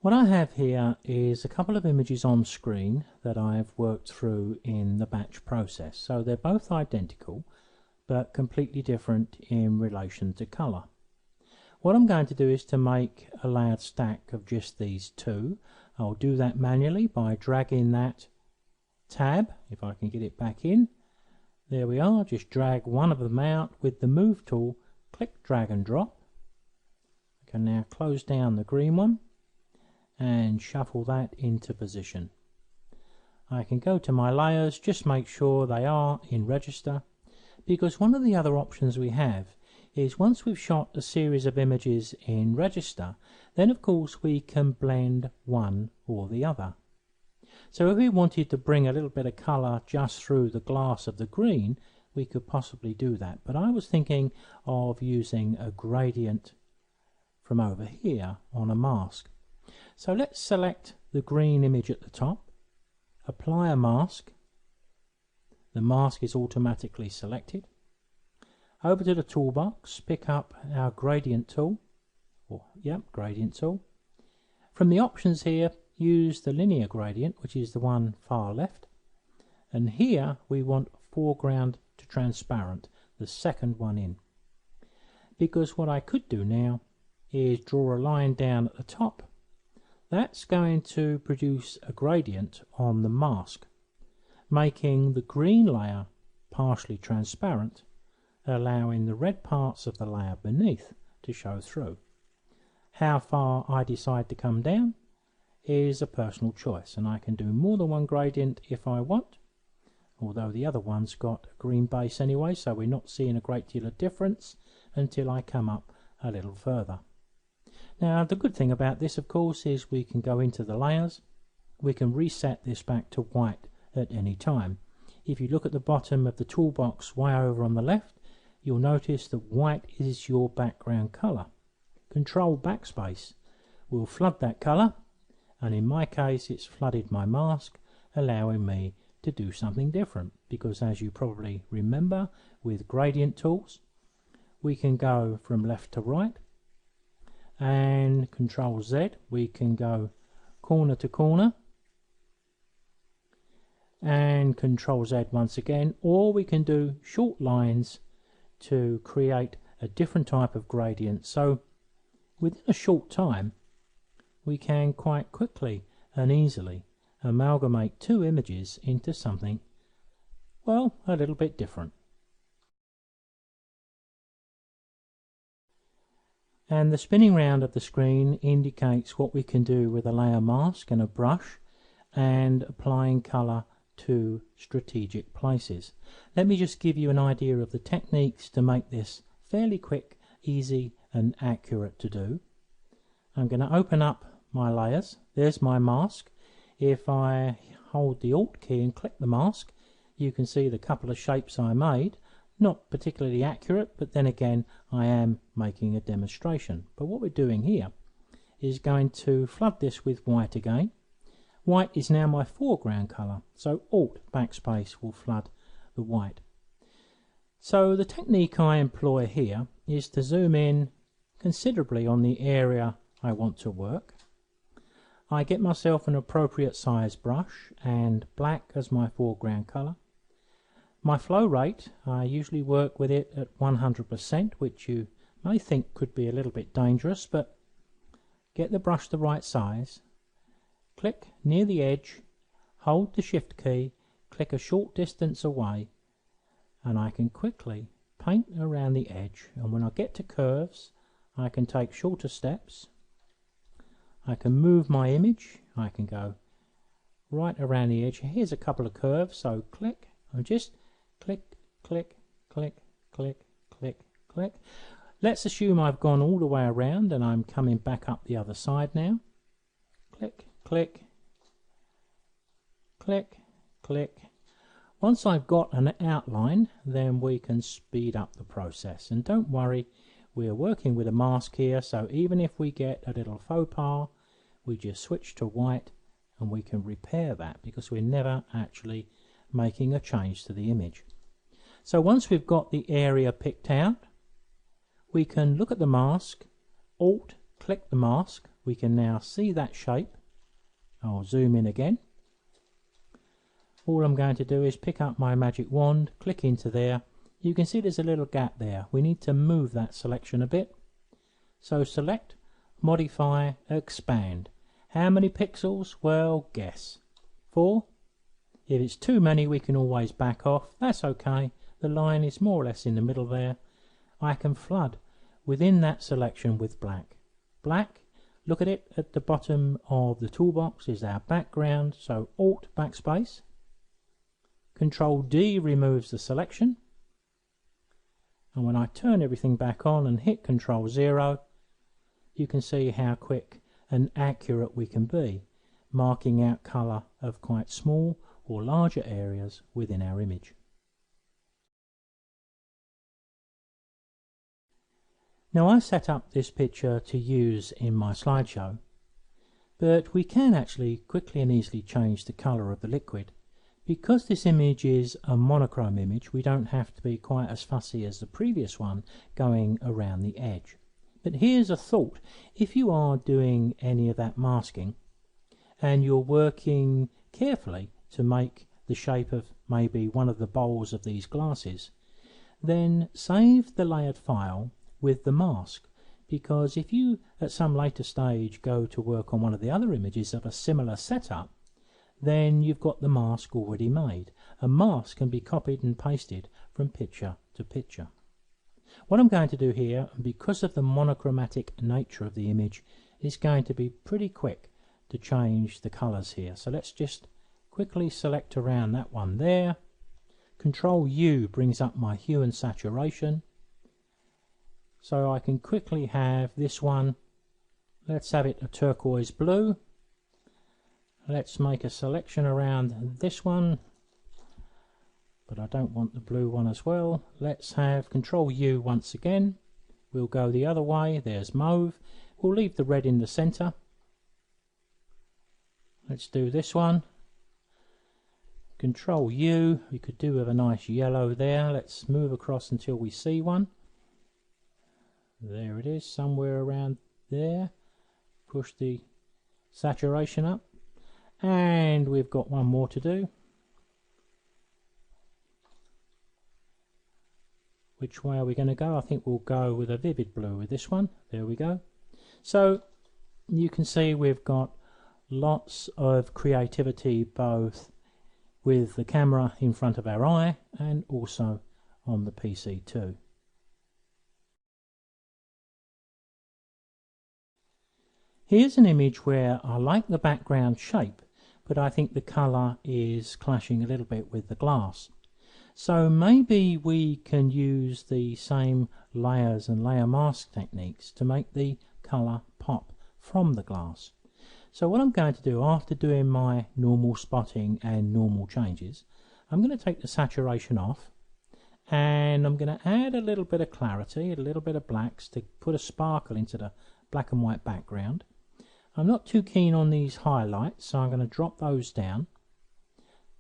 What I have here is a couple of images on screen that I've worked through in the batch process. So they're both identical but completely different in relation to colour. What I'm going to do is to make a layered stack of just these two. I'll do that manually by dragging that tab, if I can get it back in. There we are, just drag one of them out with the move tool, click drag and drop. I can now close down the green one and shuffle that into position. I can go to my layers, just make sure they are in register, because one of the other options we have is once we've shot a series of images in register, then of course we can blend one or the other. So if we wanted to bring a little bit of colour just through the glass of the green, we could possibly do that. But I was thinking of using a gradient from over here on a mask. So let's select the green image at the top, apply a mask. The mask is automatically selected. Over to the toolbox, pick up our gradient tool, gradient tool. From the options here, use the linear gradient, which is the one far left. And here we want foreground to transparent, the second one in. Because what I could do now is draw a line down at the top. That's going to produce a gradient on the mask, making the green layer partially transparent, allowing the red parts of the layer beneath to show through. How far I decide to come down is a personal choice, and I can do more than one gradient if I want, although the other one's got a green base anyway, so we're not seeing a great deal of difference until I come up a little further. Now the good thing about this, of course, is we can go into the layers, we can reset this back to white at any time. If you look at the bottom of the toolbox way over on the left, you'll notice that white is your background colour. Control backspace will flood that colour, and in my case it's flooded my mask, allowing me to do something different, because as you probably remember with gradient tools, we can go from left to right, and Control Z we can go corner to corner, and Control Z once again, or we can do short lines to create a different type of gradient. So within a short time we can quite quickly and easily amalgamate two images into something, well, a little bit different. And the spinning round of the screen indicates what we can do with a layer mask and a brush and applying colour to strategic places. Let me just give you an idea of the techniques to make this fairly quick, easy and accurate to do. I'm going to open up my layers. There's my mask. If I hold the Alt key and click the mask, you can see the couple of shapes I made. Not particularly accurate, but then again I am making a demonstration. But what we're doing here is going to flood this with white again. White is now my foreground colour, so Alt backspace will flood the white. So the technique I employ here is to zoom in considerably on the area I want to work. I get myself an appropriate size brush and black as my foreground colour. My flow rate, I usually work with it at 100%, which you may think could be a little bit dangerous, but get the brush the right size, click near the edge, hold the Shift key, click a short distance away, and I can quickly paint around the edge. And when I get to curves, I can take shorter steps. I can move my image, I can go right around the edge. Here's a couple of curves, so click, and just click, click, click, click, click, click. Let's assume I've gone all the way around and I'm coming back up the other side now. Click, click, click, click. Once I've got an outline, then we can speed up the process. And don't worry, we're working with a mask here, so even if we get a little faux pas, we just switch to white and we can repair that, because we're never actually making a change to the image. So once we've got the area picked out, we can look at the mask, Alt click the mask we can now see that shape. I'll zoom in again. All I'm going to do is pick up my magic wand, click into there. You can see there's a little gap there. We need to move that selection a bit. So select, modify, expand. How many pixels? Well, guess. 4. If it's too many, we can always back off. That's okay. The line is more or less in the middle there. I can flood within that selection with black. Black, look at it at the bottom of the toolbox is our background. So Alt backspace. Control D removes the selection. And when I turn everything back on and hit Control 0, you can see how quick and accurate we can be, marking out colour of quite small or larger areas within our image. Now I set up this picture to use in my slideshow, but we can actually quickly and easily change the colour of the liquid. Because this image is a monochrome image, we don't have to be quite as fussy as the previous one going around the edge. But here's a thought. If you are doing any of that masking and you're working carefully to make the shape of maybe one of the bowls of these glasses, then save the layered file with the mask, because if you at some later stage go to work on one of the other images of a similar setup, then you've got the mask already made. A mask can be copied and pasted from picture to picture. What I'm going to do here, because of the monochromatic nature of the image, is going to be pretty quick to change the colours here. So let's just quickly select around that one there. Control U brings up my hue and saturation. So I can quickly have this one, let's have it a turquoise blue. Let's make a selection around this one, but I don't want the blue one as well. Let's have Control U once again. We'll go the other way. There's mauve. We'll leave the red in the center. Let's do this one. Control U. We could do with a nice yellow there. Let's move across until we see one. There it is, somewhere around there. Push the saturation up. And we've got one more to do. Which way are we going to go? I think we'll go with a vivid blue with this one. There we go. So you can see we've got lots of creativity both with the camera in front of our eye and also on the PC too. Here's an image where I like the background shape, but I think the colour is clashing a little bit with the glass. So maybe we can use the same layers and layer mask techniques to make the colour pop from the glass. So what I'm going to do after doing my normal spotting and normal changes, I'm going to take the saturation off and I'm going to add a little bit of clarity, a little bit of blacks to put a sparkle into the black and white background. I'm not too keen on these highlights, so I'm going to drop those down.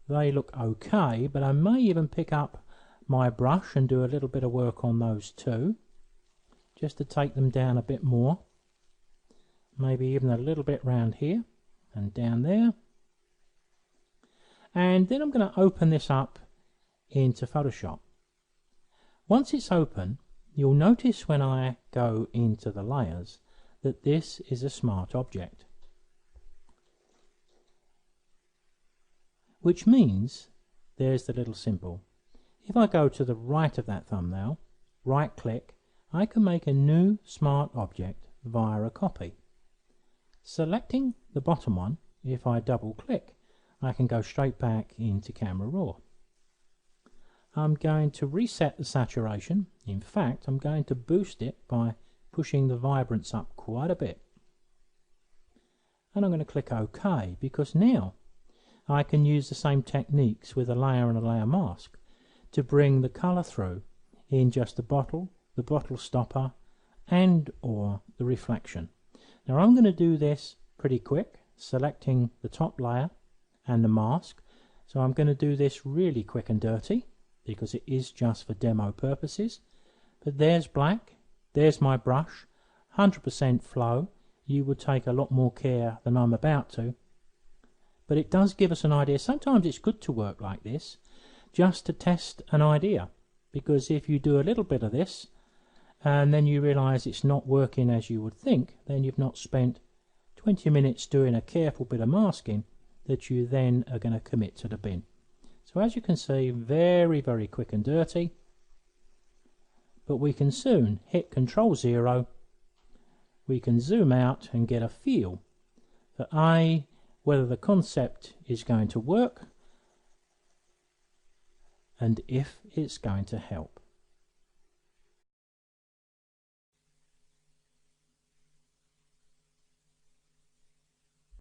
They look okay, but I may even pick up my brush and do a little bit of work on those too, just to take them down a bit more. Maybe even a little bit round here and down there. And then I'm going to open this up into Photoshop. Once it's open, you'll notice when I go into the layers that this is a smart object, which means there's the little symbol. If I go to the right of that thumbnail, right click, I can make a new smart object via a copy. Selecting the bottom one, if I double click, I can go straight back into Camera Raw. I'm going to reset the saturation. In fact, I'm going to boost it by pushing the vibrance up quite a bit. And I'm going to click OK, because now I can use the same techniques with a layer and a layer mask to bring the colour through in just the bottle stopper and or the reflection. Now I'm going to do this pretty quick, selecting the top layer and the mask. So I'm going to do this really quick and dirty because it is just for demo purposes. But there's black, there's my brush, 100% flow. you would take a lot more care than I'm about to. But it does give us an idea. Sometimes it's good to work like this, just to test an idea. Because if you do a little bit of this, and then you realise it's not working as you would think, then you've not spent 20 minutes doing a careful bit of masking that you then are going to commit to the bin. So as you can see, very, very quick and dirty. But we can soon hit Control 0. We can zoom out and get a feel for whether the concept is going to work and if it's going to help.